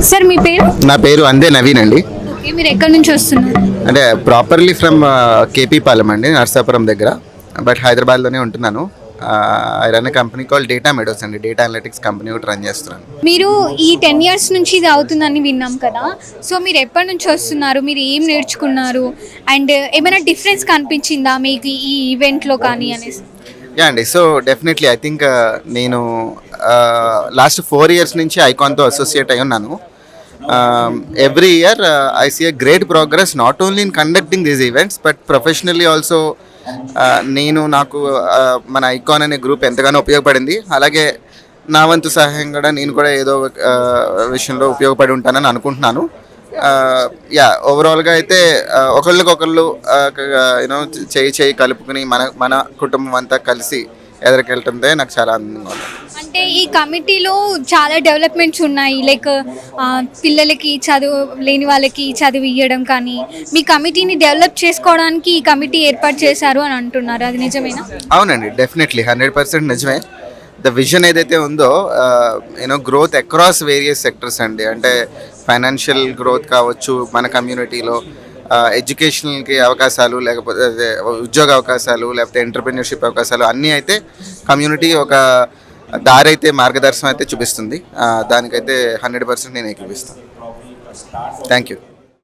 Sir మీ పేరు? నా పేరు అందే నవీన్ అండి. ఓకే, మీరు ఎక్కడి నుంచి వస్తున్నారు? అంటే ప్రాపర్లీ ఫ్రమ్ కేపీ పాలెం అండి, నర్సాపురం దగ్గర. బట్ హైదరాబాద్లోనే ఉంటున్నాను. I run company call data Meadows అండి, డేటా అనలిటిక్స్ కంపెనీ ఒకటి రన్ చేస్తున్నాను. మీరు ఈ 10 years నుంచి ఇది అవుతుందని విన్నాం కదా, సో మీరు ఎప్పటి నుంచి వస్తున్నారు, మీరు ఏం నేర్చుకున్నారు, అండ్ ఏమైనా డిఫరెన్స్ కనిపించిందా మీకు ఈ ఈవెంట్లో కానీ అనేసి? యా అండి, సో డెఫినెట్లీ ఐ థింక్ నేను లాస్ట్ 4 years నుంచి ఐకాన్తో అసోసియేట్ అయి ఉన్నాను. Every year I see a great progress not only in conducting these events but professionally also. నాకు మన ఐకాన్ అనే గ్రూప్ ఎంతగానో ఉపయోగపడింది. అలాగే నా వంతు సహాయం కూడా నేను కూడా ఏదో విషయంలో ఉపయోగపడి ఉంటానని అనుకుంటున్నాను. యా, ఓవరాల్గా అయితే ఒకళ్ళకొకళ్ళు యూనో చేయి కలుపుకుని మన కుటుంబం అంతా కలిసి ఎదురుకెళ్తుంటే నాకు చాలా ఆనందంగా ఉంది. అంటే ఈ కమిటీలో చాలా డెవలప్మెంట్స్ ఉన్నాయి, లైక్ పిల్లలకి చదువు లేని వాళ్ళకి చదువు ఇవ్వడం కానీ, మీ కమిటీని డెవలప్ చేసుకోవడానికి ఈ కమిటీ ఏర్పాటు చేశారు అని అంటున్నారు, అది నిజమేనా? అవునండి, డెఫినెట్లీ 100% నిజమే. ద విజన్ ఏదైతే ఉందో you know growth across various sectors అండి. అంటే ఫైనాన్షియల్ గ్రోత్ కావచ్చు, మన కమ్యూనిటీలో ఎడ్యుకేషనల్కి అవకాశాలు, లేకపోతే ఉద్యోగ అవకాశాలు, లేకపోతే ఎంటర్ప్రెన్యూర్షిప్ అవకాశాలు అన్నీ అయితే కమ్యూనిటీ ఒక దారి అయితే మార్గదర్శనం అయితే చూపిస్తుంది. దానికైతే 100% నేను ఏకీపిస్తాను. Thank you.